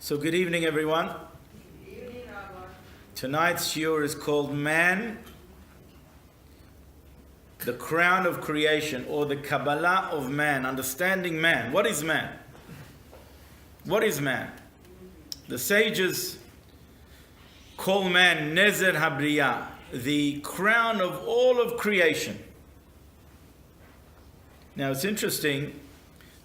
So good evening, everyone. Good evening, Rabbi. Tonight's shiur is called Man, the crown of creation, or the Kabbalah of man, understanding man. What is man? What is man? The sages call man Nezer Habriya, the crown of all of creation. Now it's interesting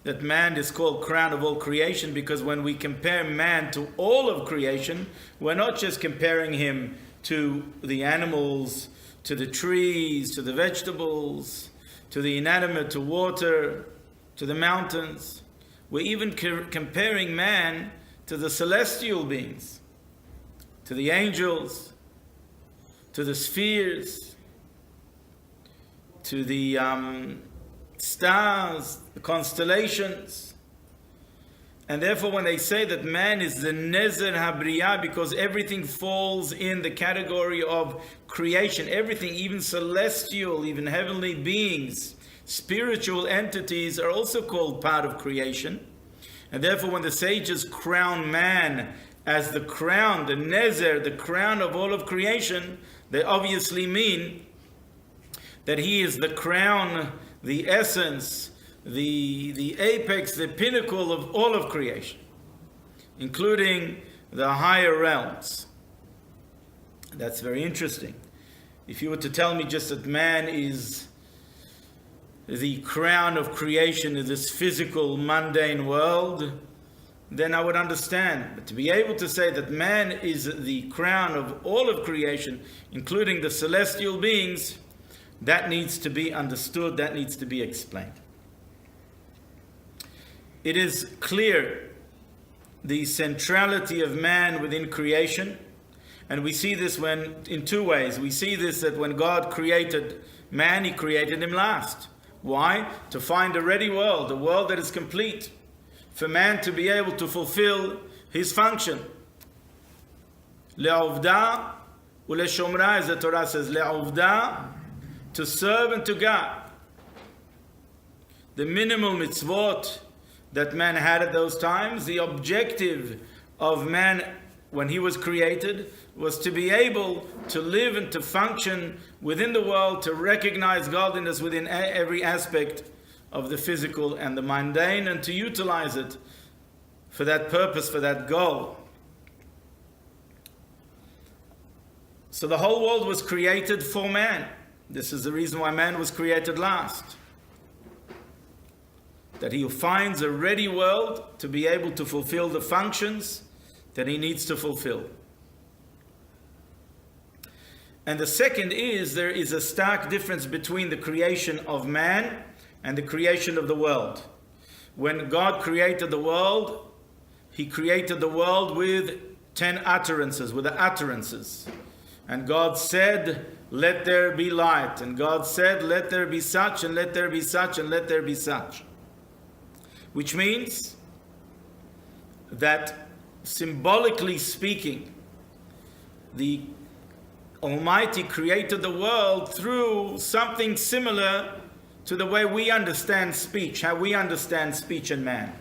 that man is called crown of all creation, because when we compare man to all of creation, we're not just comparing him to the animals, to the trees, to the vegetables, to the inanimate, to water, to the mountains. We're even comparing man to the celestial beings, to the angels, to the spheres, to the stars, the constellations. And therefore when they say that man is the Nezer Habriya, because everything falls in the category of creation, everything, even celestial, even heavenly beings, spiritual entities are also called part of creation. And therefore when the sages crown man as the crown, the Nezer, the crown of all of creation, they obviously mean that he is the crown, the essence, the apex, the pinnacle of all of creation, including the higher realms. That's very interesting. If you were to tell me just that man is the crown of creation in this physical, mundane world, then I would understand. But to be able to say that man is the crown of all of creation, including the celestial beings, that needs to be understood, that needs to be explained. It is clear the centrality of man within creation, and we see this in two ways. We see this that when God created man, he created him last. Why? To find a ready world, a world that is complete, for man to be able to fulfill his function. Le'ovda u'leshomra, as the Torah says, le'ovda, to serve and to guard. The minimal mitzvot that man had at those times, the objective of man when he was created was to be able to live and to function within the world, to recognize godliness within every aspect of the physical and the mundane, and to utilize it for that purpose, for that goal. So the whole world was created for man. This is the reason why man was created last. That he finds a ready world to be able to fulfill the functions that he needs to fulfill. And the second is, there is a stark difference between the creation of man and the creation of the world. When God created the world, he created the world with 10 utterances, with the utterances. And God said, let there be light. And God said, let there be such, and let there be such, and let there be such. Which means that, symbolically speaking, the Almighty created the world through something similar to the way we understand speech, how we understand speech and man.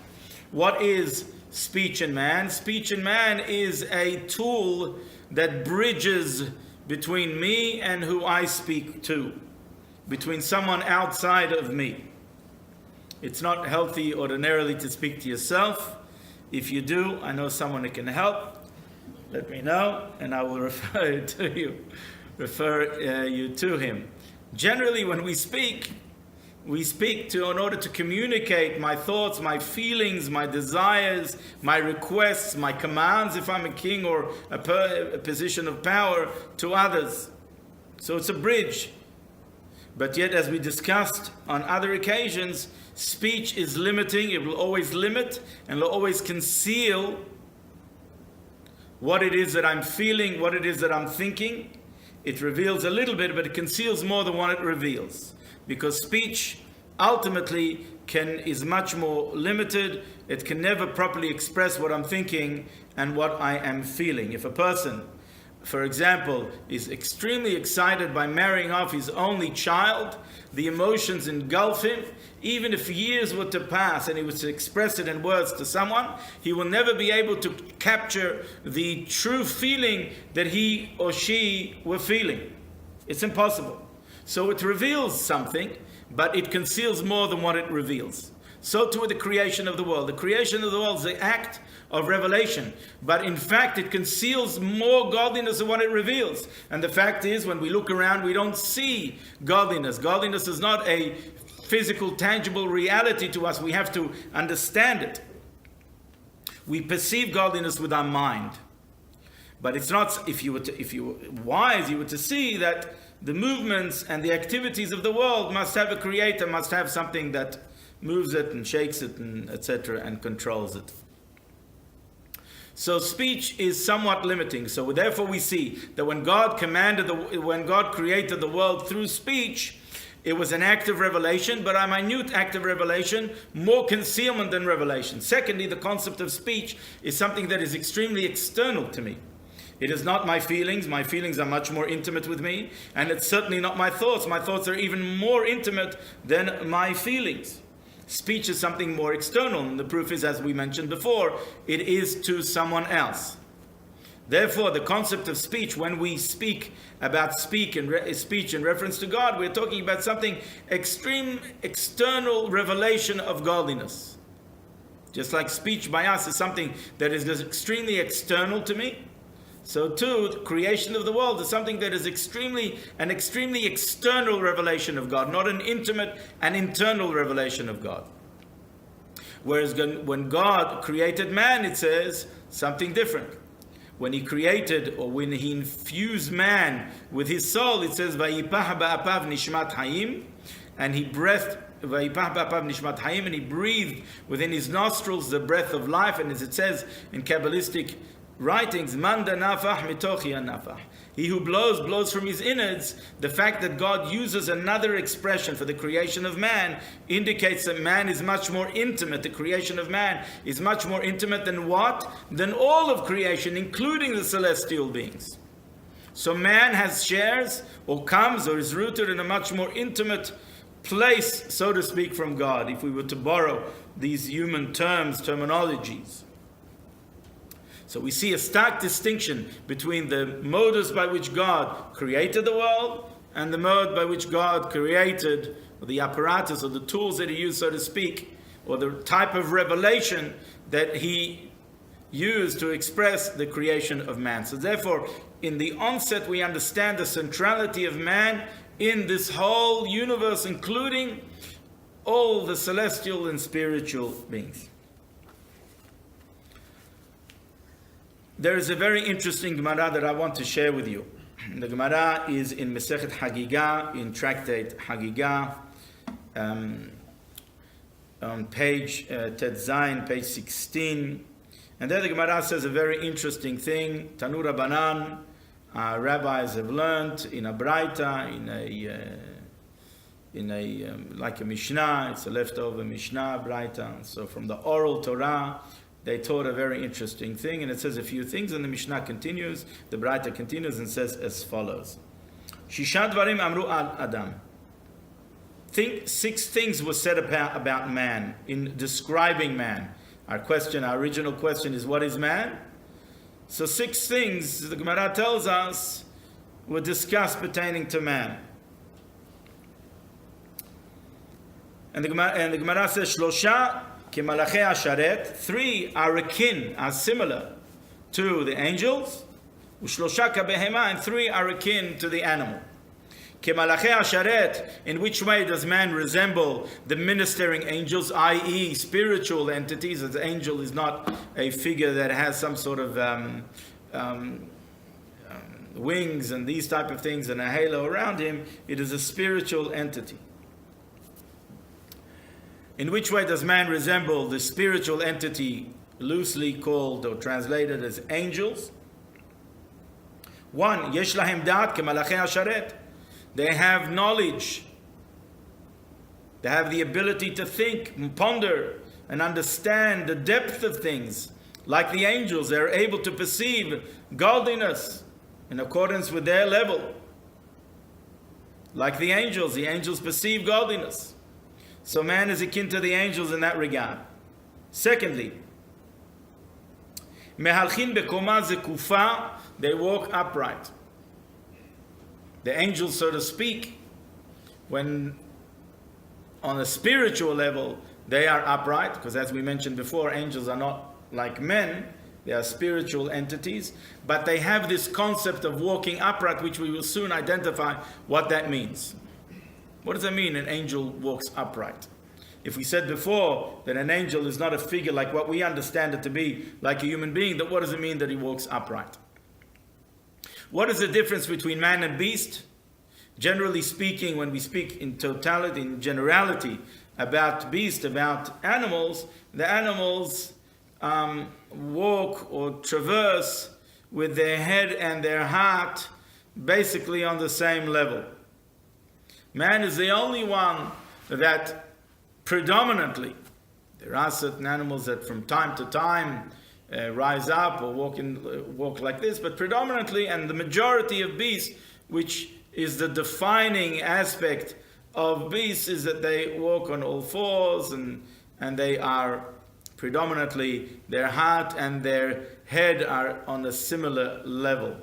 What is speech and man? Speech and man is a tool that bridges between me and who I speak to, between someone outside of me. It's not healthy ordinarily to speak to yourself. If you do, I know someone who can help. Let me know, and I will refer you to him. Generally, when we speak in order to communicate my thoughts, my feelings, my desires, my requests, my commands, if I'm a king or a position of power, to others. So it's a bridge. But yet, as we discussed on other occasions, speech is limiting. It will always limit and will always conceal what it is that I'm feeling, what it is that I'm thinking. It reveals a little bit, but it conceals more than what it reveals. Because speech ultimately is much more limited. It can never properly express what I'm thinking and what I am feeling. If a person for example, is extremely excited by marrying off his only child, the emotions engulf him. Even if years were to pass and he was to express it in words to someone, he will never be able to capture the true feeling that he or she were feeling. It's impossible. So it reveals something, but it conceals more than what it reveals. So too with the creation of the world. The creation of the world is the act of revelation, but in fact it conceals more godliness than what it reveals. And the fact is, when we look around, we don't see godliness. Godliness is not a physical, tangible reality to us. We have to understand it. We perceive godliness with our mind, but it's not. If you were wise, you were to see that the movements and the activities of the world must have a creator, must have something that moves it and shakes it and etc. and controls it. So speech is somewhat limiting. So therefore we see that when God created the world through speech, it was an act of revelation, but a minute act of revelation, more concealment than revelation. Secondly, the concept of speech is something that is extremely external to me. It is not my feelings. My feelings are much more intimate with me, and it's certainly not my thoughts. My thoughts are even more intimate than my feelings. Speech is something more external, and the proof is, as we mentioned before, it is to someone else. Therefore, the concept of speech, when we speak about speech in reference to God, we're talking about something extreme, external revelation of godliness. Just like speech by us is something that is extremely external to me, so too, the creation of the world is something that is an extremely external revelation of God, not an intimate and internal revelation of God. Whereas when God created man, it says something different. When he created, or when he infused man with his soul, it says, "Vayipah ba'apav nishmat hayim," and he breathed, "Vayipah ba'apav nishmat hayim," and he breathed within his nostrils the breath of life. And as it says in Kabbalistic writings, "Manda nafah mitochi nafah." He who blows from his innards. The fact that God uses another expression for the creation of man indicates that man is much more intimate. The creation of man is much more intimate than what? Than all of creation, including the celestial beings. So man has shares, or comes, or is rooted in a much more intimate place, so to speak, from God, if we were to borrow these human terminologies. So we see a stark distinction between the modes by which God created the world and the mode by which God created, or the apparatus or the tools that he used, so to speak, or the type of revelation that he used to express the creation of man. So therefore, in the onset, we understand the centrality of man in this whole universe, including all the celestial and spiritual beings. There is a very interesting Gemara that I want to share with you. The Gemara is in Masechet Hagigah, in Tractate Hagigah, on page Tet Zayin, page 16. And there the Gemara says a very interesting thing. Tanu Rabbanan, rabbis have learned in a Braita, like a Mishnah. It's a leftover Mishnah, Braita. So from the oral Torah, they taught a very interesting thing, and it says a few things, and the Mishnah continues, the Braita continues and says as follows. Shisha dvarim amru al Adam. 6 things were said about man, in describing man. Our original question is, what is man? So 6 things, the Gemara tells us, were discussed pertaining to man. And the Gemara says, Shlosha Kemalachei Asharet, 3 are akin, are similar to the angels. Ushlosha kabehema, and 3 are akin to the animal. Kemalachei Asharet, in which way does man resemble the ministering angels, i.e. spiritual entities, as the angel is not a figure that has some sort of wings and these type of things and a halo around him. It is a spiritual entity. In which way does man resemble the spiritual entity loosely called or translated as angels? 1, yesh lahem dat kemalachei asharet. They have knowledge. They have the ability to think and ponder and understand the depth of things. Like the angels, they are able to perceive godliness in accordance with their level. Like the angels perceive godliness. So man is akin to the angels in that regard. Secondly, mehalchin bekoma zekufa, they walk upright. The angels, so to speak, when on a spiritual level, they are upright, because as we mentioned before, angels are not like men, they are spiritual entities, but they have this concept of walking upright, which we will soon identify what that means. What does that mean, an angel walks upright? If we said before that an angel is not a figure like what we understand it to be, like a human being, then what does it mean that he walks upright? What is the difference between man and beast? Generally speaking, when we speak in totality, in generality, about beast, about animals, the animals walk or traverse with their head and their heart basically on the same level. Man is the only one that predominantly, there are certain animals that from time to time rise up or walk like this, but predominantly, and the majority of beasts, which is the defining aspect of beasts, is that they walk on all fours, and they are predominantly, their heart and their head are on a similar level.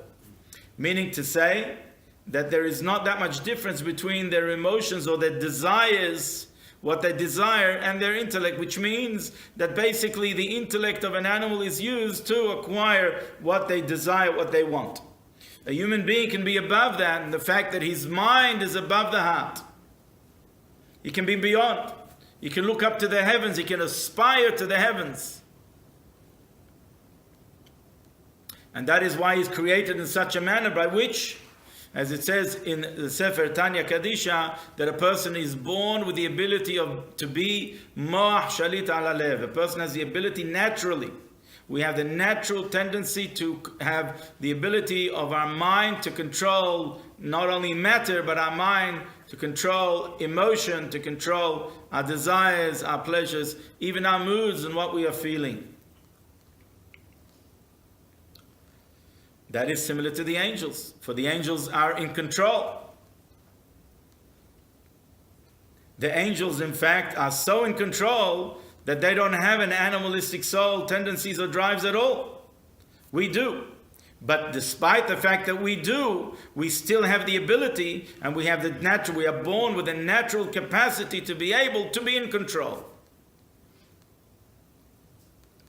Meaning to say that there is not that much difference between their emotions or their desires, what they desire, and their intellect, which means that basically the intellect of an animal is used to acquire what they desire, what they want. A human being can be above that, and the fact that his mind is above the heart. He can be beyond. He can look up to the heavens. He can aspire to the heavens. And that is why he's created in such a manner by which, as it says in the Sefer Tanya Kadisha, that a person is born with the ability to be moach shalit ala lev. A person has the ability naturally. We have the natural tendency to have the ability of our mind to control not only matter, but our mind to control emotion, to control our desires, our pleasures, even our moods and what we are feeling. That is similar to the angels, for the angels are in control. The angels, in fact, are so in control that they don't have an animalistic soul, tendencies or drives at all. We do. But despite the fact that we do, we still have the ability, and we have the natural, we are born with a natural capacity to be able to be in control.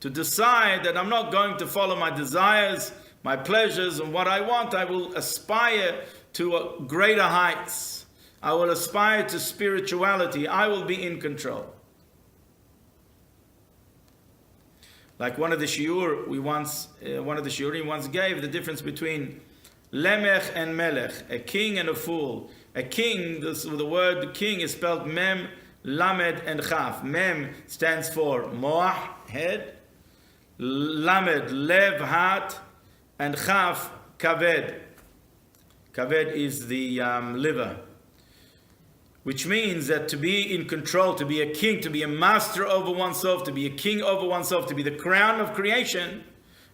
To decide that I'm not going to follow my desires, my pleasures, and what I want. I will aspire to greater heights. I will aspire to spirituality. I will be in control. Like one of the shiurim we once gave, the difference between lemech and melech, a king and a fool. A king, the word king is spelled mem, lamed, and chaf. Mem stands for moach, head, lamed, lev, heart, and chaf, kaved. Kaved is the liver. Which means that to be in control, to be a king, to be a master over oneself, to be a king over oneself, to be the crown of creation,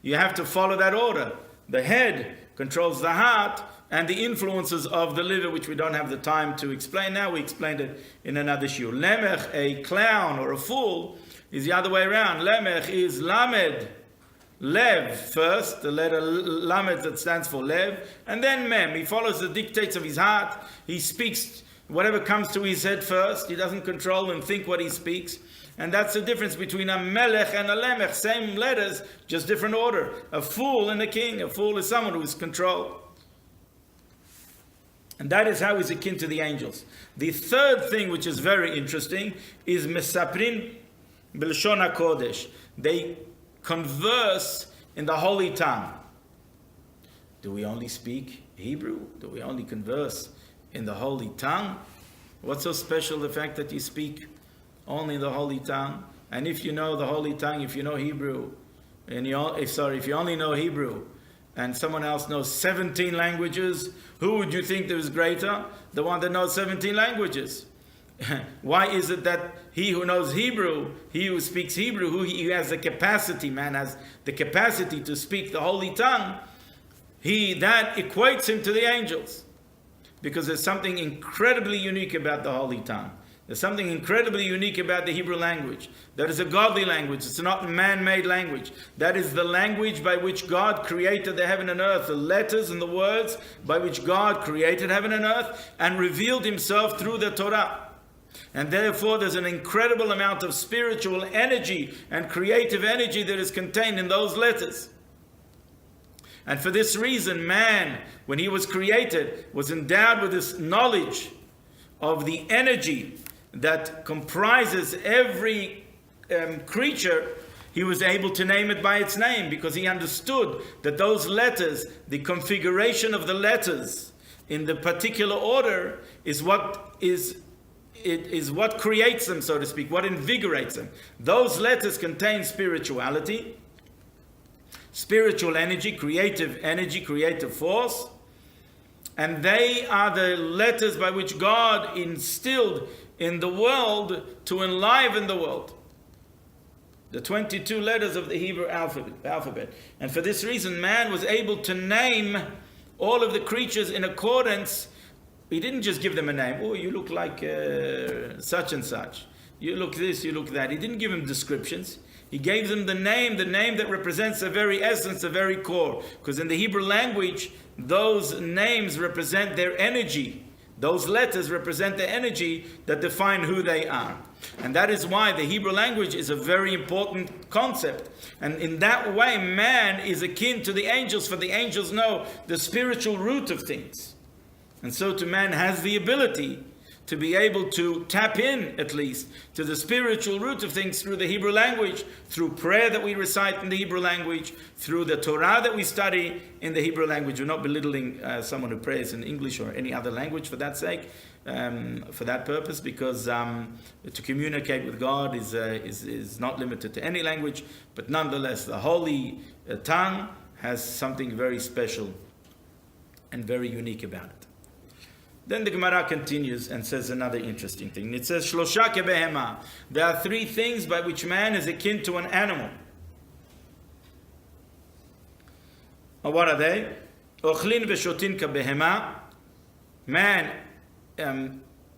you have to follow that order. The head controls the heart and the influences of the liver, which we don't have the time to explain now. We explained it in another shiur. Lemech, a clown or a fool, is the other way around. Lemech is lamed, lev first, the letter lamed that stands for lev, and then mem. He follows the dictates of his heart. He speaks whatever comes to his head first. He doesn't control and think what he speaks. And that's the difference between a melech and a lemech. Same letters, just different order. A fool and a king. A fool is someone who is controlled. And that is how he's akin to the angels. The third thing, which is very interesting, is mesaprin b'lshon HaKodesh. They converse in the holy tongue. Do we only speak Hebrew? Do we only converse in the holy tongue? What's so special the fact that you speak only the holy tongue? And if you know the holy tongue, if you know Hebrew, and if you only know Hebrew, and someone else knows 17 languages, who would you think is greater? The one that knows 17 languages. Why is it that he who knows Hebrew, he who speaks Hebrew, he has the capacity, man has the capacity to speak the holy tongue, that equates him to the angels. Because there's something incredibly unique about the Holy Tongue. There's something incredibly unique about the Hebrew language. That is a godly language. It's not a man-made language. That is the language by which God created the heaven and earth. The letters and the words by which God created heaven and earth and revealed himself through the Torah. And therefore there's an incredible amount of spiritual energy and creative energy that is contained in those letters. And for this reason, man, when he was created, was endowed with this knowledge of the energy that comprises every creature. He was able to name it by its name because he understood that those letters, the configuration of the letters in the particular order is what creates them, so to speak, what invigorates them. Those letters contain spirituality, spiritual energy, creative force, and they are the letters by which God instilled in the world to enliven the world. The 22 letters of the Hebrew alphabet. And for this reason, man was able to name all of the creatures in accordance. He didn't just give them a name. Oh, you look like such and such. You look this, you look that. He didn't give them descriptions. He gave them the name that represents the very essence, the very core. Because in the Hebrew language, those names represent their energy. Those letters represent the energy that define who they are. And that is why the Hebrew language is a very important concept. And in that way, man is akin to the angels, for the angels know the spiritual root of things. And so to man has the ability to be able to tap in, at least, to the spiritual root of things through the Hebrew language, through prayer that we recite in the Hebrew language, through the Torah that we study in the Hebrew language. We're not belittling someone who prays in English or any other language for that sake, for that purpose, because to communicate with God is not limited to any language, but nonetheless, the Holy Tongue has something very special and very unique about it. Then the Gemara continues and says another interesting thing. It says, Shlosha kebehema. There are three things by which man is akin to an animal. And what are they? Ochlin v'shotin kebehema. Man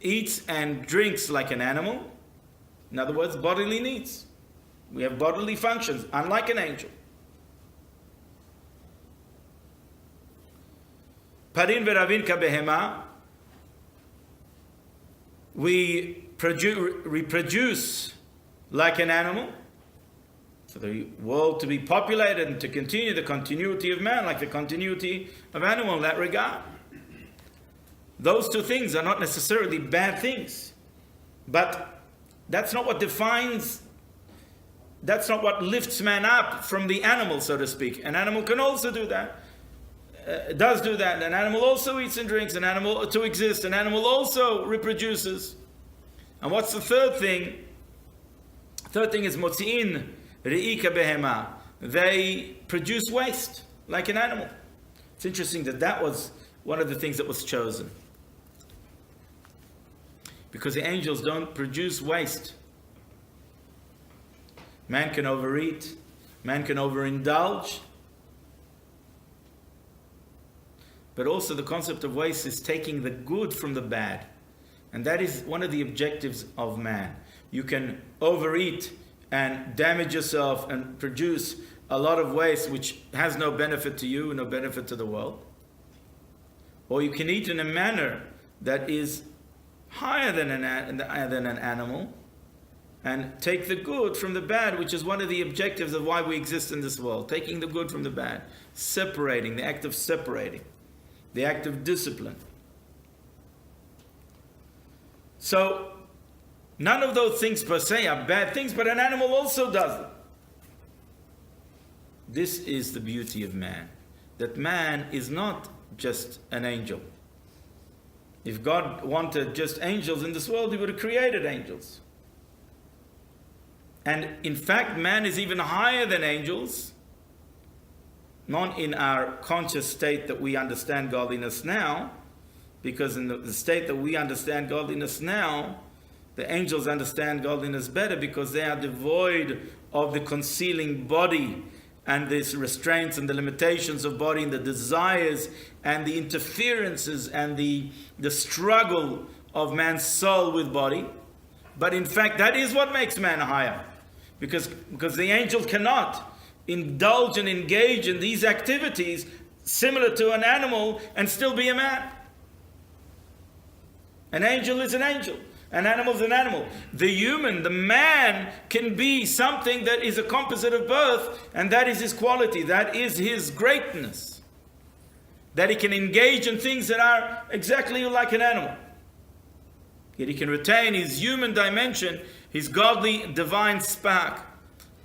eats and drinks like an animal. In other words, bodily needs. We have bodily functions, unlike an angel. Parin v'ravin kebehema. We reproduce like an animal, for the world to be populated and to continue the continuity of man, like the continuity of animal in that regard. Those two things are not necessarily bad things, but that's not what lifts man up from the animal, so to speak. An animal can also do that. Does do that. An animal also eats and drinks. An animal to exist. An animal also reproduces. And what's the third thing? Third thing is motzi'in re'ika behema. They produce waste like an animal. It's interesting that was one of the things that was chosen, because the angels don't produce waste. Man can overeat. Man can overindulge. But also the concept of waste is taking the good from the bad. And that is one of the objectives of man. You can overeat and damage yourself and produce a lot of waste which has no benefit to you, no benefit to the world. Or you can eat in a manner that is higher than an animal and take the good from the bad, which is one of the objectives of why we exist in this world. Taking the good from the bad. Separating, the act of separating. The act of discipline. So, none of those things per se are bad things, but an animal also does it. This is the beauty of man. That man is not just an angel. If God wanted just angels in this world, he would have created angels. And in fact, man is even higher than angels. Not in our conscious state that we understand godliness now, because in the state that we understand godliness now, the angels understand godliness better because they are devoid of the concealing body and these restraints and the limitations of body and the desires and the interferences and the struggle of man's soul with body. But in fact, that is what makes man higher. Because the angel cannot indulge and engage in these activities similar to an animal and still be a man. An angel is an angel. An animal is an animal. The human, the man, can be something that is a composite of both, and that is his quality, that is his greatness. That he can engage in things that are exactly like an animal. Yet he can retain his human dimension, his godly, divine spark.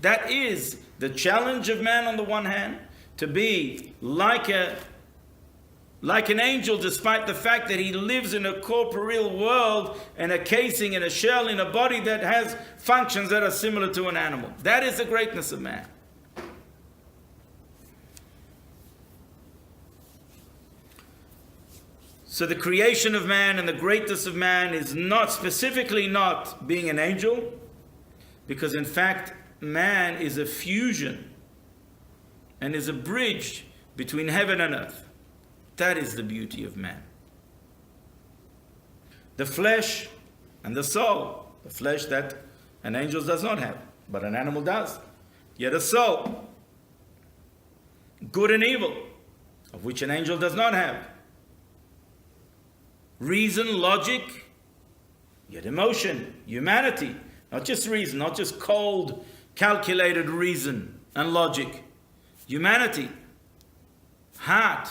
That is the challenge of man on the one hand, to be like an angel, despite the fact that he lives in a corporeal world and a casing and a shell in a body that has functions that are similar to an animal. That is the greatness of man. So the creation of man and the greatness of man is not specifically not being an angel, because in fact man is a fusion and is a bridge between heaven and earth. That is the beauty of man. The flesh and the soul. The flesh that an angel does not have, but an animal does. Yet a soul. Good and evil, of which an angel does not have. Reason, logic, yet emotion, humanity. Not just reason, not just cold, calculated reason and logic. Humanity, heart,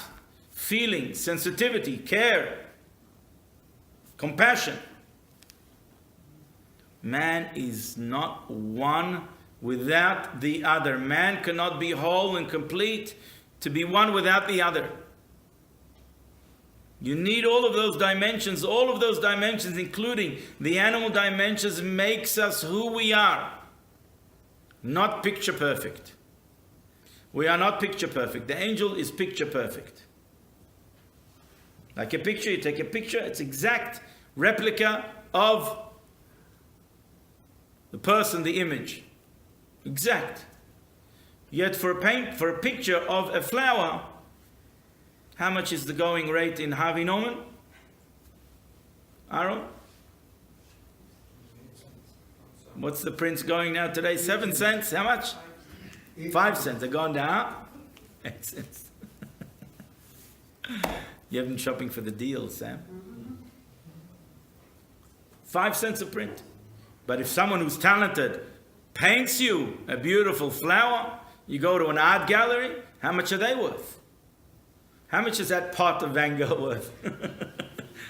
feeling, sensitivity, care, compassion. Man is not one without the other. Man cannot be whole and complete to be one without the other. You need all of those dimensions. All of those dimensions, including the animal dimensions, makes us who we are. Not picture perfect. We are not picture perfect. The angel is picture perfect. Like a picture, you take a picture, it's exact replica of the person, the image. Exact. Yet for a picture of a flower, how much is the going rate in Harvey Norman? Aaron? What's the prints going now today? 7 cents? How much? 5 cents. They're gone down. 8 cents. You haven't been shopping for the deals, Sam. 5 cents a print. But if someone who's talented paints you a beautiful flower, you go to an art gallery, how much are they worth? How much is that pot of Van Gogh worth?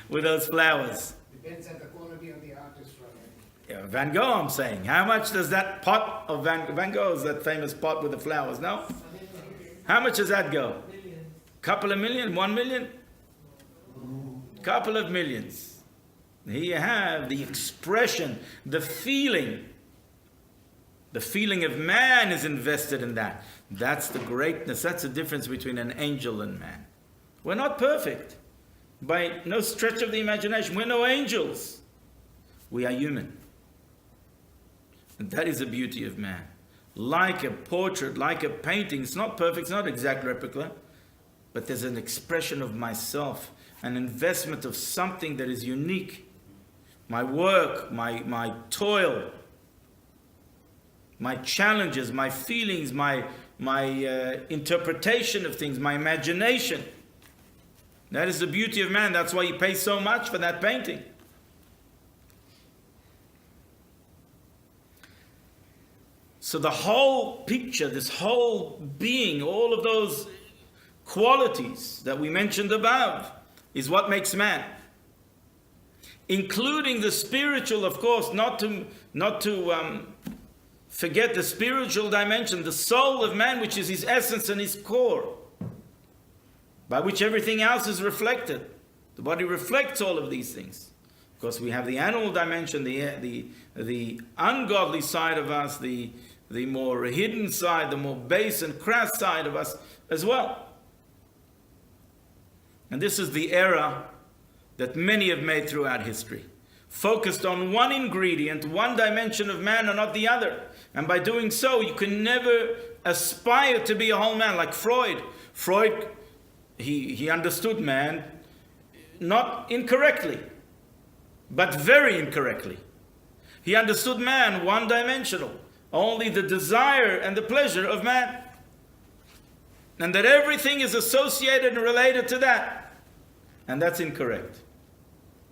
With those flowers? Depends on the quality of the artist, right? Yeah, Van Gogh, I'm saying. How much does that pot of Van Gogh, is that famous pot with the flowers, no? How much does that go? Couple of million? 1 million? Couple of millions. Here you have the expression, the feeling. The feeling of man is invested in that. That's the greatness. That's the difference between an angel and man. We're not perfect. By no stretch of the imagination. We're no angels. We are human. And that is the beauty of man. Like a portrait, like a painting. It's not perfect, it's not exact replica. But there's an expression of myself. An investment of something that is unique. My work, my toil, my challenges, my feelings, my interpretation of things, my imagination. That is the beauty of man. That's why you pay so much for that painting. So the whole picture, this whole being, all of those qualities that we mentioned above, is what makes man. Including the spiritual, of course, not to forget the spiritual dimension, the soul of man, which is his essence and his core, by which everything else is reflected. The body reflects all of these things. Of course, we have the animal dimension, the ungodly side of us, the more hidden side, the more base and crass side of us as well. And this is the error that many have made throughout history. Focused on one ingredient, one dimension of man and not the other. And by doing so, you can never aspire to be a whole man, like Freud. Freud, he understood man not incorrectly, but very incorrectly. He understood man one-dimensional, only the desire and the pleasure of man. And that everything is associated and related to that. And that's incorrect.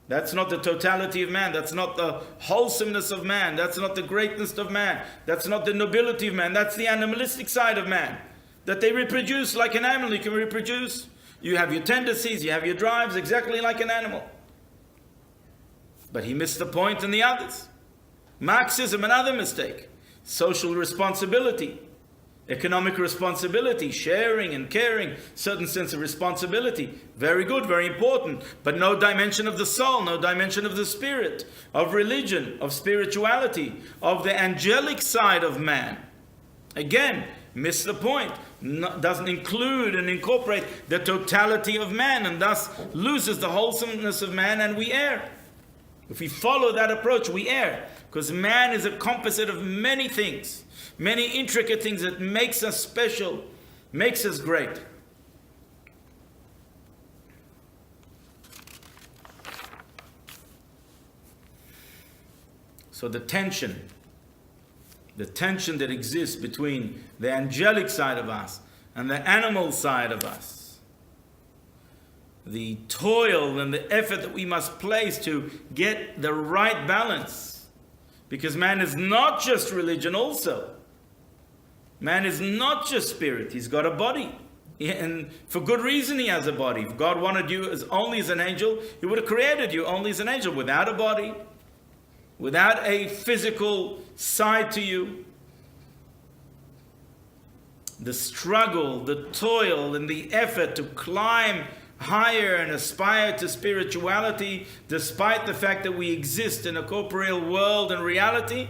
That's not the totality of man. That's not the wholesomeness of man. That's not the greatness of man. That's not the nobility of man. That's the animalistic side of man. That they reproduce like an animal. You can reproduce. You have your tendencies, you have your drives exactly like an animal. But he missed the point in the others. Marxism, another mistake. Social responsibility. Economic responsibility, sharing and caring, certain sense of responsibility. Very good, very important. But no dimension of the soul, no dimension of the spirit, of religion, of spirituality, of the angelic side of man. Again, miss the point. Doesn't include and incorporate the totality of man, and thus loses the wholesomeness of man, and we err. If we follow that approach, we err. Because man is a composite of many things. Many intricate things that makes us special, makes us great. So the tension that exists between the angelic side of us and the animal side of us, the toil and the effort that we must place to get the right balance, because man is not just religion also. Man is not just spirit, he's got a body. And for good reason he has a body. If God wanted you only as an angel, he would have created you only as an angel, without a body, without a physical side to you. The struggle, the toil, and the effort to climb higher and aspire to spirituality, despite the fact that we exist in a corporeal world and reality,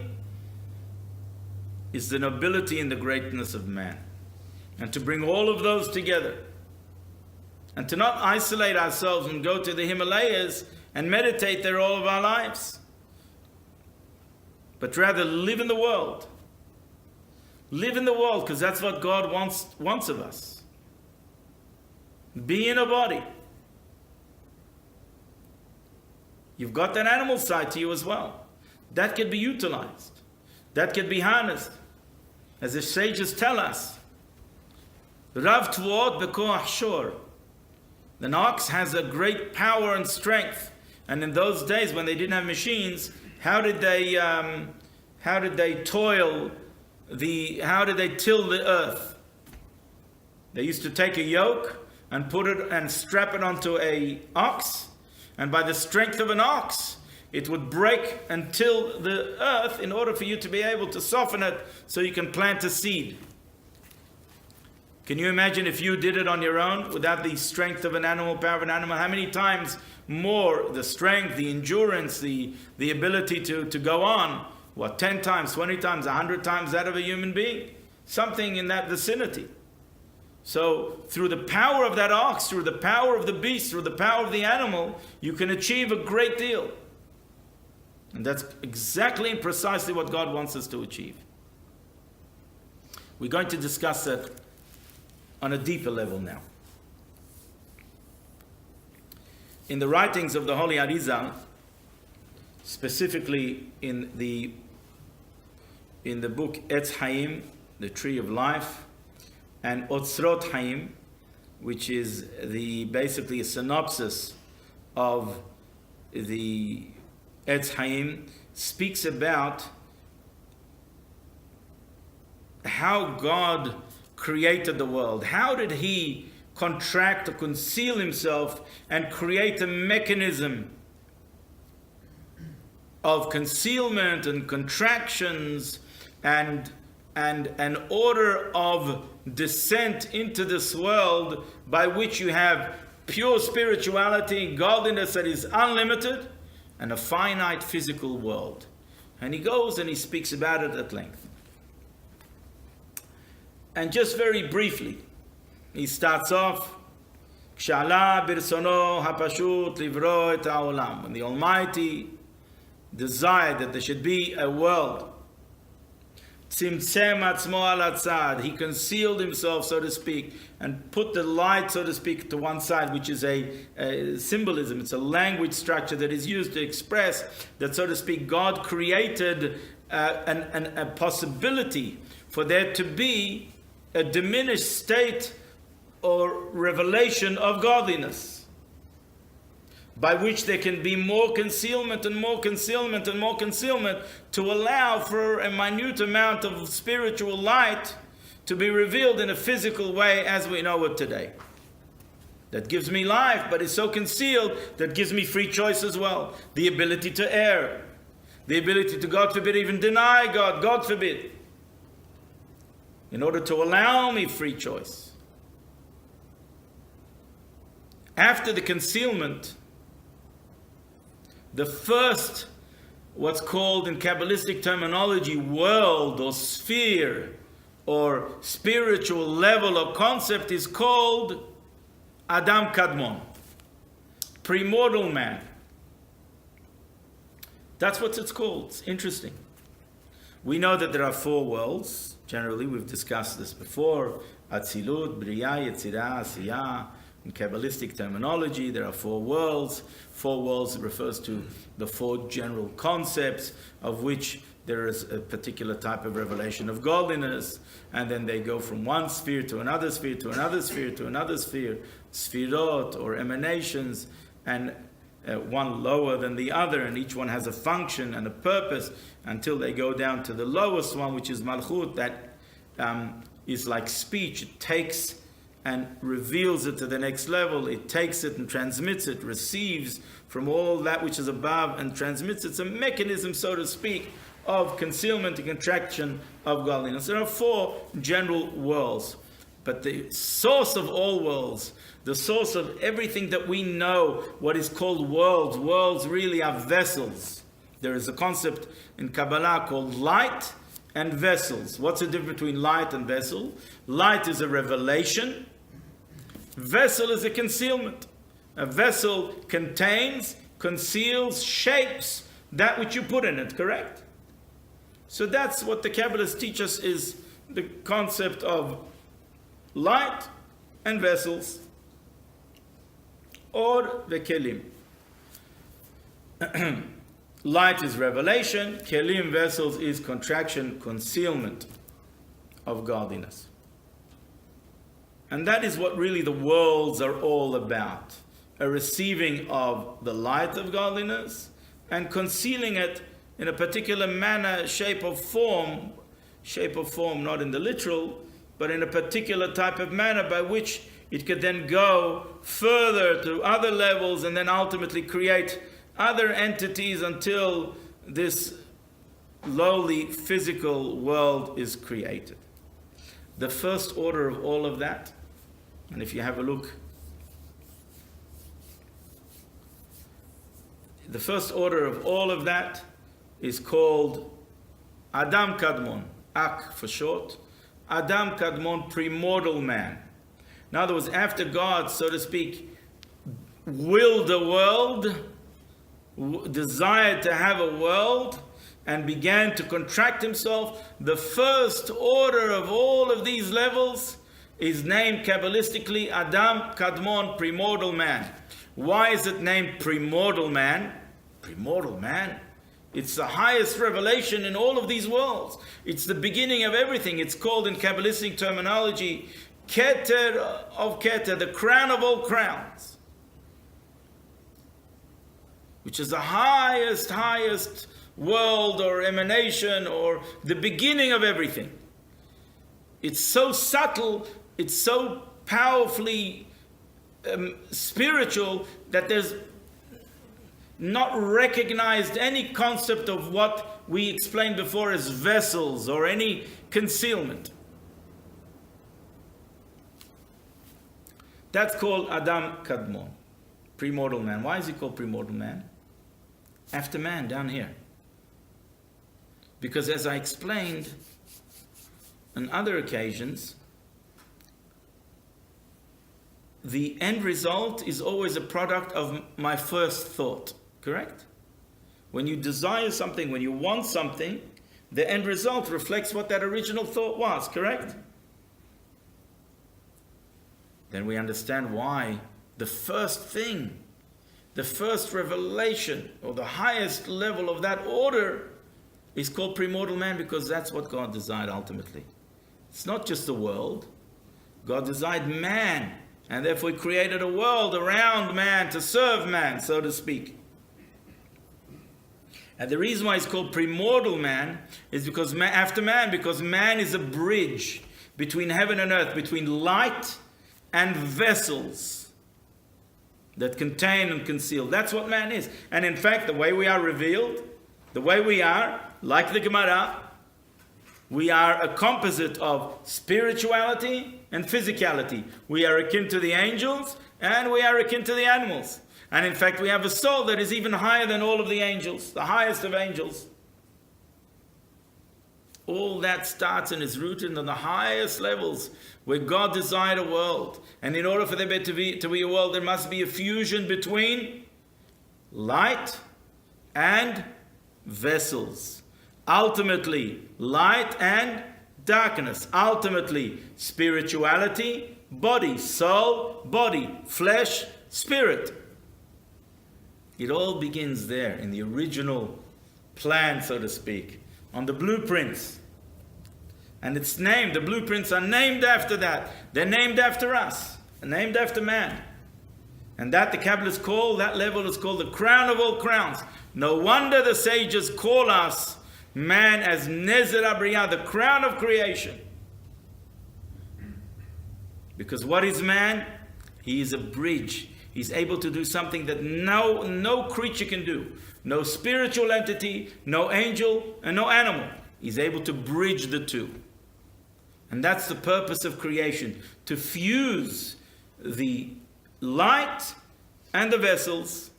is the nobility and the greatness of man. And to bring all of those together, and to not isolate ourselves and go to the Himalayas and meditate there all of our lives, but rather live in the world. Live in the world, because that's what God wants of us. Be in a body. You've got that animal side to you as well. That could be utilized. That could be harnessed. As the sages tell us, Rav Tvuot b'koach shor. An ox has a great power and strength. And in those days when they didn't have machines, how did they till the earth? They used to take a yoke and put it and strap it onto a ox, and by the strength of an ox, it would break and till the earth in order for you to be able to soften it so you can plant a seed. Can you imagine if you did it on your own without the strength of an animal, power of an animal? How many times more the strength, the endurance, the ability to go on? 10 times, 20 times, 100 times that of a human being? Something in that vicinity. So through the power of that ox, through the power of the beast, through the power of the animal, you can achieve a great deal. And that's exactly and precisely what God wants us to achieve. We're going to discuss that on a deeper level now. In the writings of the Holy Arizal, specifically in the book Etz Haim, the Tree of Life, and Otzrot Haim, which is basically a synopsis of the Etz Haim, speaks about how God created the world. How did he contract or conceal himself and create a mechanism of concealment and contractions and an order of descent into this world by which you have pure spirituality, godliness that is unlimited, and a finite physical world. And he goes and he speaks about it at length. And just very briefly, he starts off, Kshala birsono hapashut livro et ha'olam. When the Almighty desired that there should be a world, Tzimtzem atzmo al hatzad. He concealed himself, so to speak, and put the light, so to speak, to one side, which is a symbolism. It's a language structure that is used to express that, so to speak, God created a possibility for there to be a diminished state or revelation of godliness, by which there can be more concealment and more concealment and more concealment to allow for a minute amount of spiritual light to be revealed in a physical way as we know it today. That gives me life, but is so concealed that gives me free choice as well. The ability to err. The ability to, God forbid, even deny God, God forbid. In order to allow me free choice. After the concealment, the first, what's called in Kabbalistic terminology, world or sphere or spiritual level or concept is called Adam Kadmon, premortal man. That's what it's called. It's interesting. We know that there are 4 worlds. Generally, we've discussed this before. Atzilut, Bria, Yetzirah, Asiyah. In Kabbalistic terminology, there are 4 worlds. 4 worlds refers to the 4 general concepts, of which there is a particular type of revelation of godliness, and then they go from one sphere to another sphere to another sphere to another sphere, sphirot or emanations, and one lower than the other, and each one has a function and a purpose, until they go down to the lowest one, which is Malchut, that is like speech. It takes and reveals it to the next level. It takes it and transmits it, receives from all that which is above and transmits it. It's a mechanism, so to speak, of concealment and contraction of godliness. There are 4 general worlds, but the source of all worlds, the source of everything that we know, what is called worlds really are vessels. There is a concept in Kabbalah called light and vessels. What's the difference between light and vessel? Light is a revelation. Vessel is a concealment. A vessel contains, conceals, shapes that which you put in it, correct? So that's what the Kabbalists teach us, is the concept of light and vessels, or the kelim. Light is revelation, kelim, vessels, is contraction, concealment of godliness. And that is what really the worlds are all about. A receiving of the light of godliness and concealing it in a particular manner, shape or form, not in the literal, but in a particular type of manner by which it could then go further to other levels and then ultimately create other entities until this lowly physical world is created. The first order of all of that, and if you have a look, the first order of all of that is called Adam Kadmon, Ak for short. Adam Kadmon, premortal man. In other words, after God, so to speak, willed a world, desired to have a world, and began to contract himself, the first order of all of these levels is named Kabbalistically Adam Kadmon, premortal man. Why is it named premortal man? Premortal man. It's the highest revelation in all of these worlds. It's the beginning of everything. It's called in Kabbalistic terminology Keter of Keter, the crown of all crowns, which is the highest world or emanation or the beginning of everything. It's so subtle, it's so powerfully spiritual that there's not recognized any concept of what we explained before as vessels or any concealment. That's called Adam Kadmon, premortal man. Why is he called premortal man? After man, down here. Because as I explained on other occasions, the end result is always a product of my first thought, correct? When you desire something, when you want something, the end result reflects what that original thought was, correct? Then we understand why the first thing, the first revelation, or the highest level of that order is called premortal man, because that's what God desired ultimately. It's not just the world. God desired man, and therefore He created a world around man to serve man, so to speak. And the reason why it's called premortal man is because because man is a bridge between heaven and earth, between light and vessels that contain and conceal. That's what man is. And in fact, the way we are revealed, the way we are, like the Gemara, we are a composite of spirituality and physicality. We are akin to the angels and we are akin to the animals. And in fact, we have a soul that is even higher than all of the angels, the highest of angels. All that starts and is rooted in the highest levels where God desired a world. And in order for there to be a world, there must be a fusion between light and vessels. Ultimately, light and darkness. Ultimately, spirituality, body, soul, body, flesh, spirit. It all begins there in the original plan, so to speak, on the blueprints. And it's named, the blueprints are named after that. They're named after us, named after man. And that the Kabbalists call, that level is called the crown of all crowns. No wonder the sages call us man as Nezer Abriya, the crown of creation. Because what is man? He is a bridge. He's able to do something that no creature can do. No spiritual entity, no angel, and no animal. He's able to bridge the two. And that's the purpose of creation. To fuse the light and the vessels,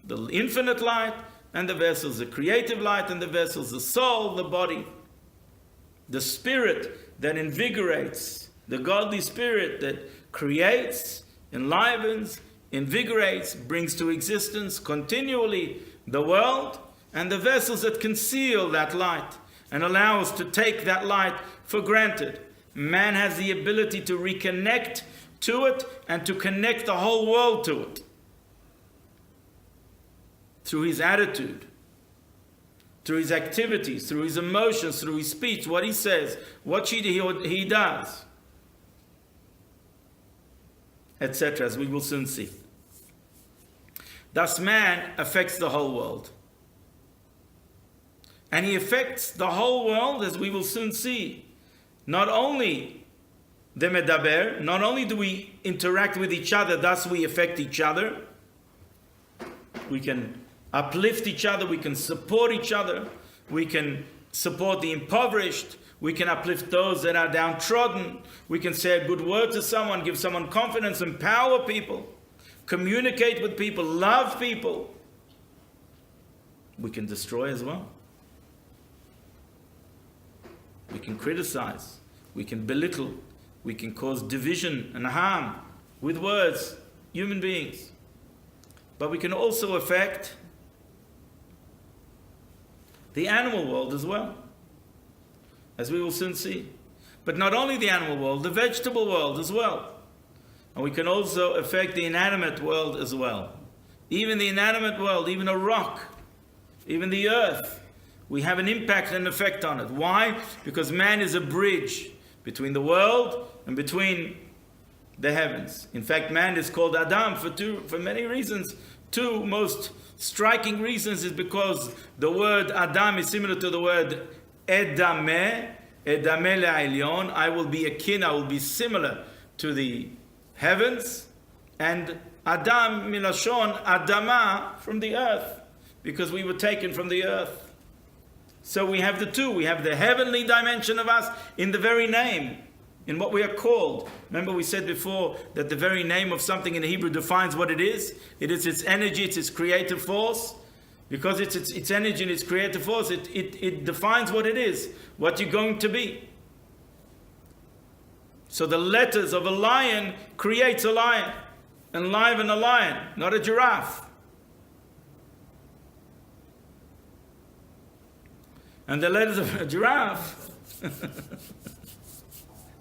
the infinite light and the vessels, the creative light and the vessels, the soul, the body, the spirit that invigorates, the godly spirit that creates, enlivens, invigorates, brings to existence continually the world, and the vessels that conceal that light and allow us to take that light for granted. Man has the ability to reconnect to it and to connect the whole world to it through his attitude, through his activities, through his emotions, through his speech, what he says, what he does, etc., as we will soon see. Thus man affects the whole world. And he affects the whole world, as we will soon see. Not only the medaber, not only do we interact with each other, thus we affect each other. We can uplift each other, we can support each other, we can support the impoverished, we can uplift those that are downtrodden, we can say a good word to someone, give someone confidence, empower people, communicate with people, love people. We can destroy as well. We can criticize, we can belittle, we can cause division and harm with words, human beings. But we can also affect the animal world as well, as we will soon see. But not only the animal world, the vegetable world as well. And we can also affect the inanimate world as well. Even the inanimate world, even a rock, even the earth, we have an impact and effect on it. Why? Because man is a bridge between the world and between the heavens. In fact, man is called Adam for many reasons. Two most striking reasons is because the word Adam is similar to the word Edameh, Edameh le'elyon. I will be akin, I will be similar to the heavens, and Adam milashon Adama, from the earth, because we were taken from the earth. So we have the two. We have the heavenly dimension of us in the very name, in what we are called. Remember we said before that the very name of something in Hebrew defines what it is. It is its energy, it's its creative force. Because it's its energy and its creative force, it defines what it is, what you're going to be. So the letters of a lion creates a lion, enliven a lion, not a giraffe. And the letters of a giraffe.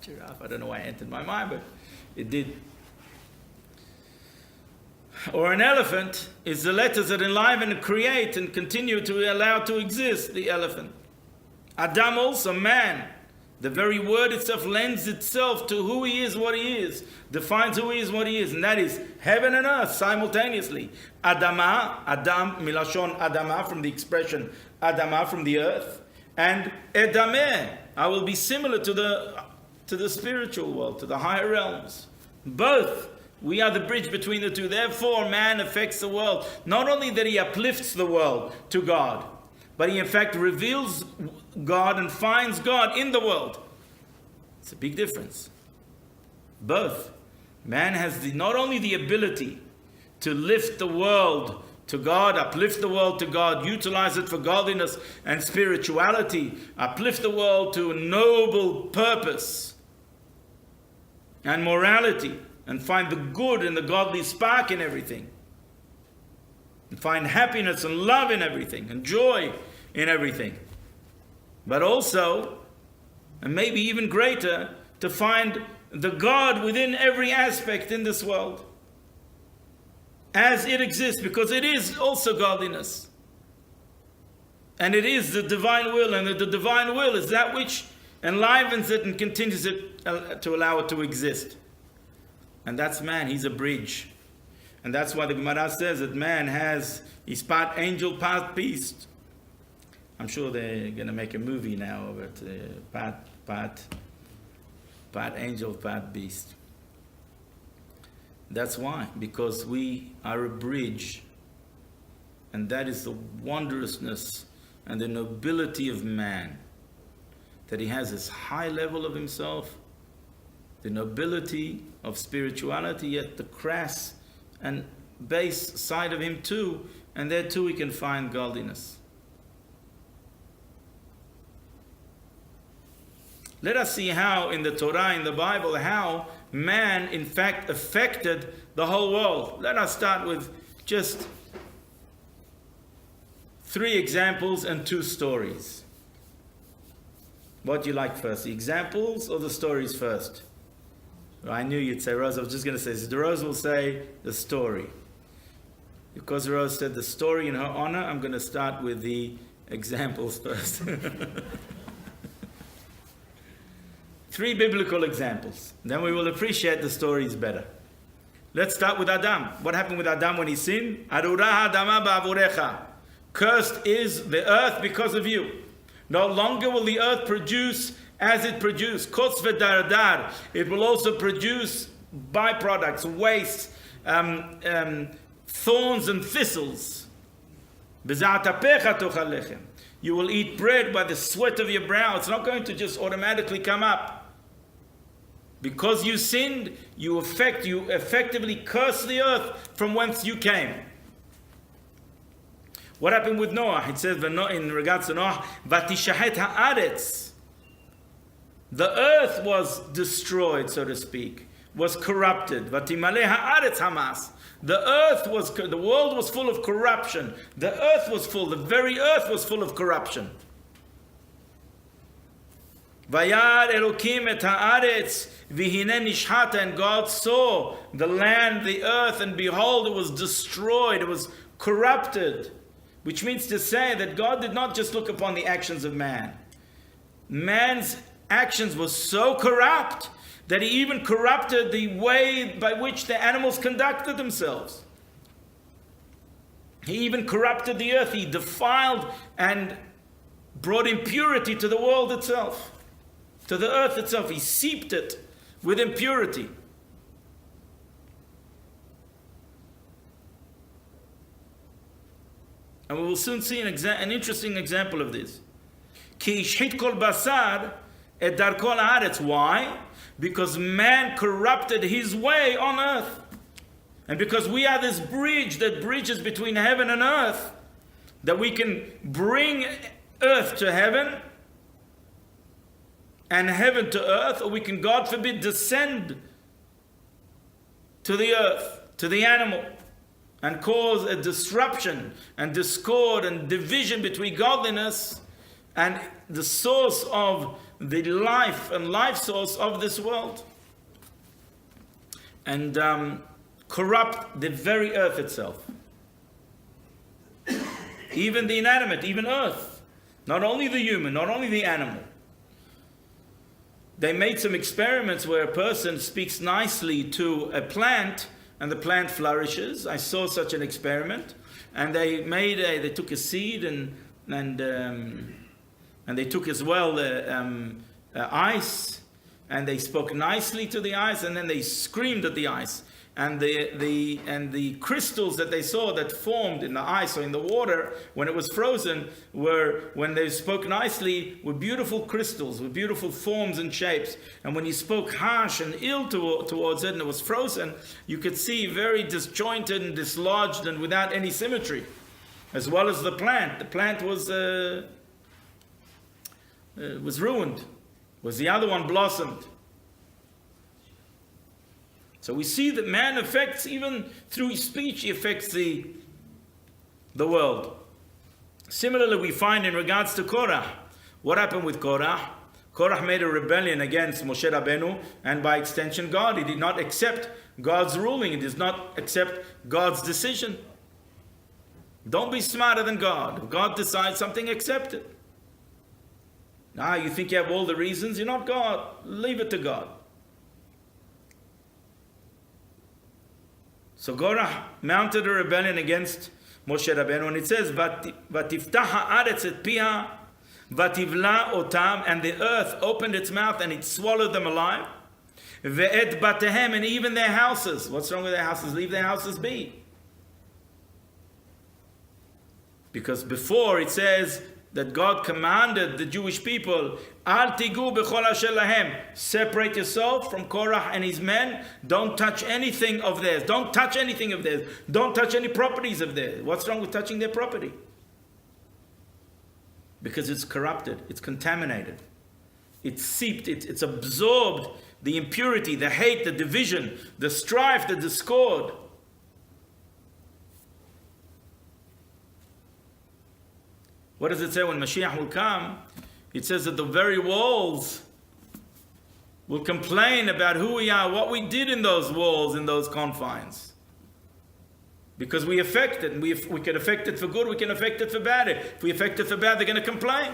Giraffe, I don't know why it entered my mind, but it did. Or an elephant is the letters that enliven and create and continue to allow to exist the elephant. Adam also, man. The very word itself lends itself to who he is, what he is, defines who he is, what he is, and that is heaven and earth simultaneously. Adama, Adam, milashon Adama, from the expression Adama, from the earth, and Edameh, I will be similar to the spiritual world, to the higher realms. Both, we are the bridge between the two. Therefore, man affects the world. Not only that he uplifts the world to God, but he in fact reveals God and finds God in the world. It's a big difference. Both. Man has not only the ability to lift the world to God, uplift the world to God, utilize it for godliness and spirituality, uplift the world to a noble purpose and morality, and find the good and the godly spark in everything. And find happiness and love in everything, and joy in everything. But also, and maybe even greater, to find the God within every aspect in this world, as it exists, because it is also godliness. And it is the divine will, and the divine will is that which enlivens it and continues it to allow it to exist. And that's man, he's a bridge. And that's why the Gemara says that man he's part angel, part beast. I'm sure they're going to make a movie now of it, part angel, part beast. That's why, because we are a bridge. And that is the wondrousness and the nobility of man. That he has this high level of himself, the nobility of spirituality, yet the crass and base side of him too, and there too we can find godliness. Let us see how in the Torah, in the Bible, how man in fact affected the whole world. Let us start with just 3 examples and 2 stories. What do you like first, the examples or the stories first? I knew you'd say Rose. I was just going to say, the Rose will say the story. Because Rose said the story in her honor, I'm going to start with the examples first. 3 biblical examples. Then we will appreciate the stories better. Let's start with Adam. What happened with Adam when he sinned? Arura Adama ba'avurecha. Cursed is the earth because of you. No longer will the earth produce as it produced. Kotz v'dardar. It will also produce byproducts, waste, thorns and thistles. B'za'atapecha tochal lechem. You will eat bread by the sweat of your brow. It's not going to just automatically come up. Because you sinned, you effectively curse the earth from whence you came. What happened with Noah? It says in regards to Noah, Vatishahet haaretz. The earth was destroyed, so to speak, was corrupted. Vatimale haaretz hamas. The world was full of corruption. The very earth was full of corruption. Vayar Elokim et haaretz v'hineh nishhata, and God saw the land, the earth, and behold, it was destroyed, it was corrupted. Which means to say that God did not just look upon the actions of man. Man's actions were so corrupt that he even corrupted the way by which the animals conducted themselves. He even corrupted the earth. He defiled and brought impurity to the world itself, to the earth itself. He seeped it with impurity. And we will soon see an interesting example of this. Ki ishhit kol basar et darko haaretz. Why? Because man corrupted his way on earth. And because we are this bridge that bridges between heaven and earth, that we can bring earth to heaven and heaven to earth, or we can, God forbid, descend to the earth, to the animal, and cause a disruption and discord and division between godliness and the source of the life and life source of this world, and corrupt the very earth itself. Even the inanimate, even earth, not only the human, not only the animal. They made some experiments where a person speaks nicely to a plant and the plant flourishes. I saw such an experiment, and they took a seed and they took as well ice, and they spoke nicely to the ice, and then they screamed at the ice. And the crystals that they saw that formed in the ice or in the water when it was frozen were, when they spoke nicely, were beautiful crystals with beautiful forms and shapes. And when you spoke harsh and ill towards it and it was frozen, you could see very disjointed and dislodged and without any symmetry. As well as the plant. The plant was ruined. Was the other one blossomed. So we see that man affects, even through his speech, he affects the world. Similarly, we find in regards to Korah. What happened with Korah? Korah made a rebellion against Moshe Rabbeinu, and by extension God. He did not accept God's ruling. He does not accept God's decision. Don't be smarter than God. If God decides something, accept it. Now, you think you have all the reasons? You're not God. Leave it to God. So Korah mounted a rebellion against Moshe Rabbeinu, and it says, "Vatiftah haaretz et piha, vativla otam," and the earth opened its mouth and it swallowed them alive. Ve'et batehem, and even their houses. What's wrong with their houses? Leave their houses be. Because before it says that God commanded the Jewish people, Al tigu b'chol asher lahem, separate yourself from Korah and his men. Don't touch anything of theirs. Don't touch anything of theirs. Don't touch any properties of theirs. What's wrong with touching their property? Because it's corrupted. It's contaminated. It's seeped. It's absorbed the impurity, the hate, the division, the strife, the discord. What does it say when Mashiach will come? It says that the very walls will complain about who we are, what we did in those walls, in those confines. Because we affect it, and we can affect it for good, we can affect it for bad. If we affect it for bad, they're going to complain.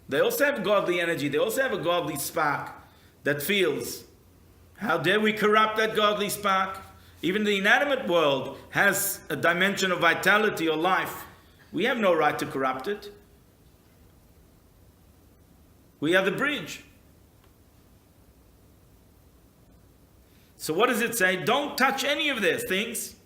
They also have godly energy, they also have a godly spark that feels. How dare we corrupt that godly spark? Even the inanimate world has a dimension of vitality or life. We have no right to corrupt it. We are the bridge. So what does it say? Don't touch any of these things.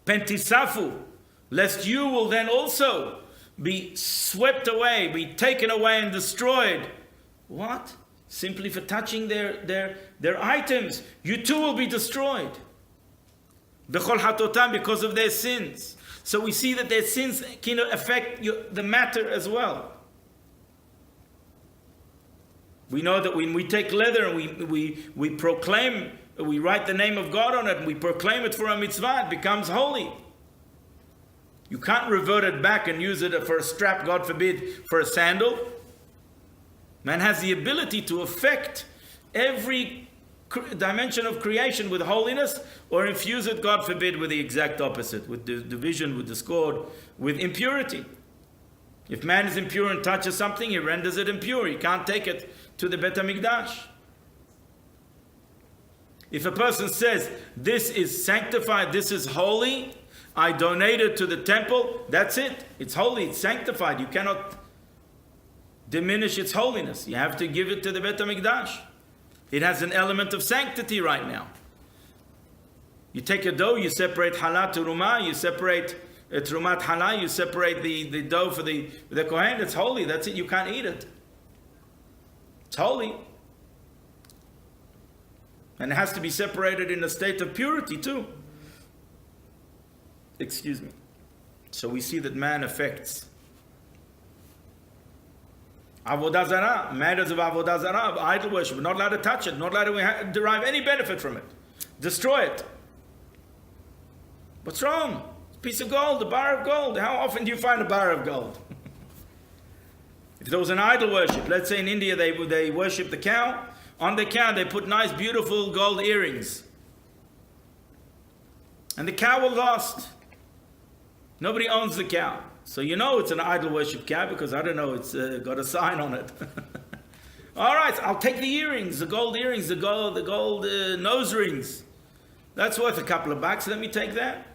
Pentisafu, lest you will then also be swept away, be taken away and destroyed. What? Simply for touching their items. You too will be destroyed. B'chol hatotam, because of their sins. So we see that their sins can affect the matter as well. We know that when we take leather and we proclaim, we write the name of God on it and we proclaim it for a mitzvah, it becomes holy. You can't revert it back and use it for a strap, God forbid, for a sandal. Man has the ability to affect every dimension of creation with holiness, or infuse it, God forbid, with the exact opposite, with division, with discord, with impurity. If man is impure and touches something, he renders it impure. He can't take it to the Bet HaMikdash. If a person says, this is sanctified, this is holy, I donate it to the temple, that's it. It's holy, it's sanctified. You cannot diminish its holiness. You have to give it to the Bet HaMikdash. It has an element of sanctity right now. You take a dough, you separate halah to rumah, you separate trumat halah, you separate the dough for the kohen. It's holy, that's it, you can't eat it. It's holy. And it has to be separated in a state of purity too. Excuse me. So we see that man affects. Avodah zarah, matters of avodah zarah, of idol worship, we're not allowed to touch it, not allowed to derive any benefit from it. Destroy it. What's wrong? It's a piece of gold, a bar of gold. How often do you find a bar of gold? If there was an idol worship, let's say in India they worship the cow. On the cow they put nice, beautiful gold earrings. And the cow was lost. Nobody owns the cow. So you know it's an idol worship cow because, I don't know, it's got a sign on it. All right, I'll take the earrings, the gold earrings, the gold nose rings. That's worth a couple of bucks. Let me take that.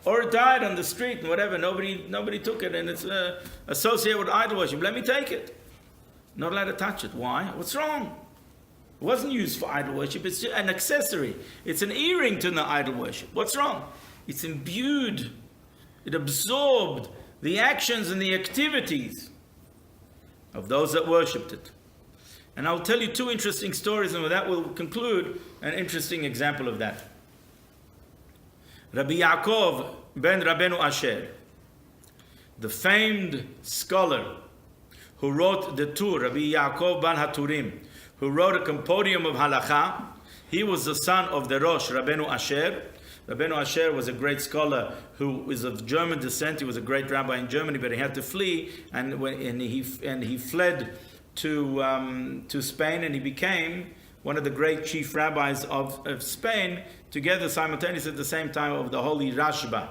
Or it died on the street and whatever. Nobody took it, and it's associated with idol worship. Let me take it. Not allowed to touch it. Why? What's wrong? It wasn't used for idol worship. It's an accessory. It's an earring to the idol worship. What's wrong? It's imbued. It absorbed the actions and the activities of those that worshipped it. And I'll tell you two interesting stories, and with that we'll conclude an interesting example of that. Rabbi Yaakov ben Rabbeinu Asher, the famed scholar who wrote the Tur, Rabbi Yaakov ben Haturim, who wrote a compendium of Halakha. He was the son of the Rosh, Rabbeinu Asher. Rabbeinu Asher was a great scholar who is of German descent. He was a great rabbi in Germany, but he had to flee, and he fled to Spain, and he became one of the great chief rabbis of Spain, together simultaneously at the same time of the holy Rashba.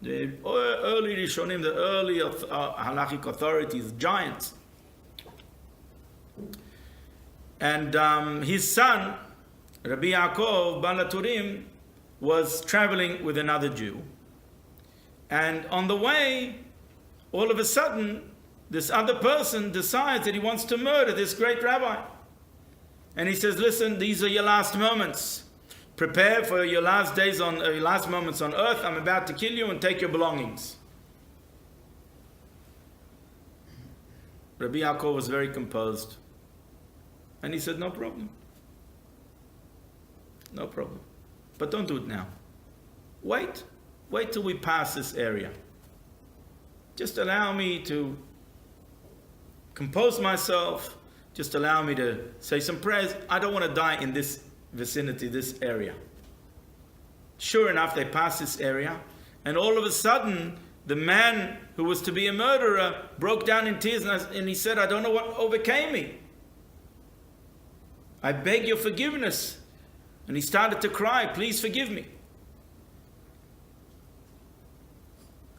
The early Rishonim, the early halachic authorities, giants. And his son, Rabbi Yaakov ben Haturim, was traveling with another Jew. And on the way, all of a sudden, this other person decides that he wants to murder this great rabbi. And he says, listen, these are your last moments. Prepare for your last days your last moments on earth. I'm about to kill you and take your belongings. Rabbi Yaakov was very composed. And he said, no problem. No problem. But don't do it now. Wait till we pass this area. Just allow me to compose myself. Just allow me to say some prayers. I don't want to die in this vicinity, this area. Sure enough, they passed this area, and all of a sudden, the man who was to be a murderer broke down in tears, and he said, I don't know what overcame me. I beg your forgiveness. And he started to cry, please forgive me.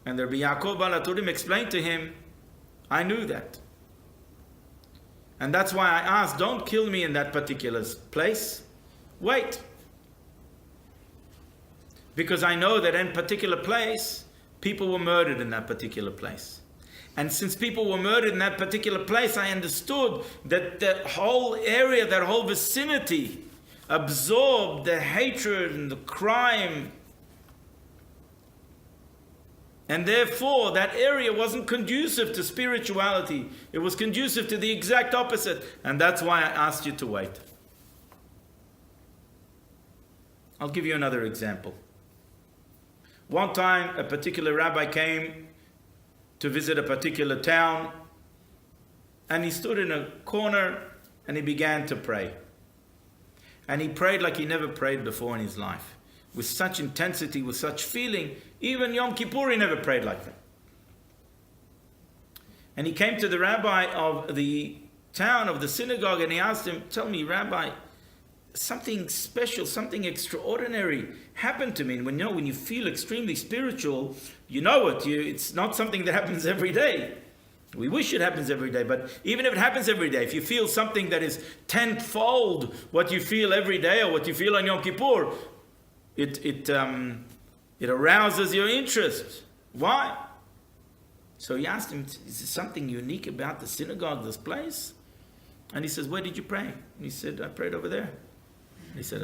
And Rabbi Yaakov ben Haturim explained to him, I knew that. And that's why I asked, don't kill me in that particular place. Wait. Because I know that in a particular place, people were murdered in that particular place. And since people were murdered in that particular place, I understood that the whole area, that whole vicinity, absorbed the hatred and the crime. And therefore, that area wasn't conducive to spirituality. It was conducive to the exact opposite. And that's why I asked you to wait. I'll give you another example. One time, a particular rabbi came to visit a particular town, and he stood in a corner and he began to pray. And he prayed like he never prayed before in his life. With such intensity, with such feeling. Even Yom Kippur, he never prayed like that. And he came to the rabbi of the town, of the synagogue, and he asked him, tell me, Rabbi, something special, something extraordinary happened to me. And when you feel extremely spiritual, you know it. It's not something that happens every day. We wish it happens every day, but even if it happens every day, if you feel something that is tenfold what you feel every day or what you feel on Yom Kippur, it arouses your interest. Why? So he asked him, is there something unique about the synagogue, this place? And he says, where did you pray? And he said, I prayed over there. And he said,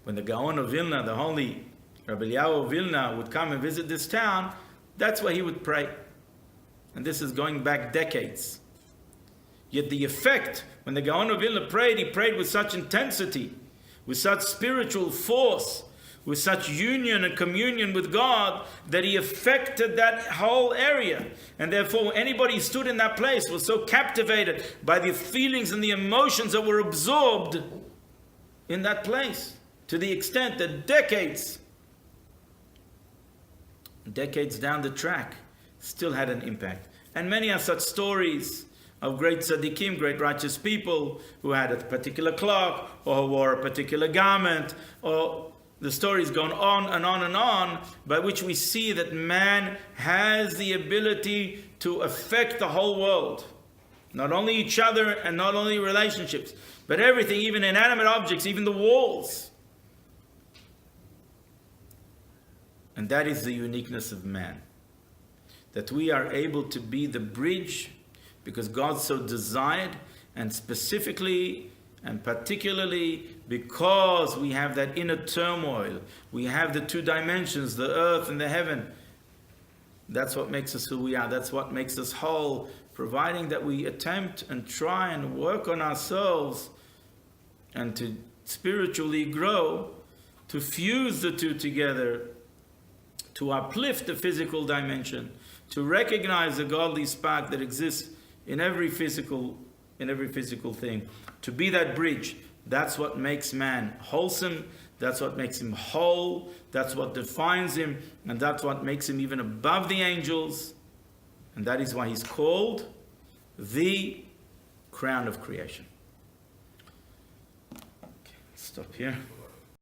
when the Gaon of Vilna, the holy Rabbi Eliyahu of Vilna would come and visit this town, that's where he would pray. And this is going back decades. Yet the effect, when the Gaon of Vilna prayed, he prayed with such intensity, with such spiritual force, with such union and communion with God, that he affected that whole area. And therefore, anybody who stood in that place was so captivated by the feelings and the emotions that were absorbed in that place, to the extent that decades down the track, still had an impact. And many are such stories of great tzaddikim, great righteous people who had a particular clock or who wore a particular garment, or the story's gone on and on and on, by which we see that man has the ability to affect the whole world. Not only each other and not only relationships, but everything, even inanimate objects, even the walls. And that is the uniqueness of man. That we are able to be the bridge because God so desired, and specifically and particularly because we have that inner turmoil. We have the two dimensions, the earth and the heaven. That's what makes us who we are. That's what makes us whole, providing that we attempt and try and work on ourselves and to spiritually grow, to fuse the two together, to uplift the physical dimension, to recognize the godly spark that exists in every physical thing, to be that bridge. That's what makes man wholesome. That's what makes him whole. That's what defines him, and that's what makes him even above the angels. And that is why he's called the crown of creation. Okay, stop here.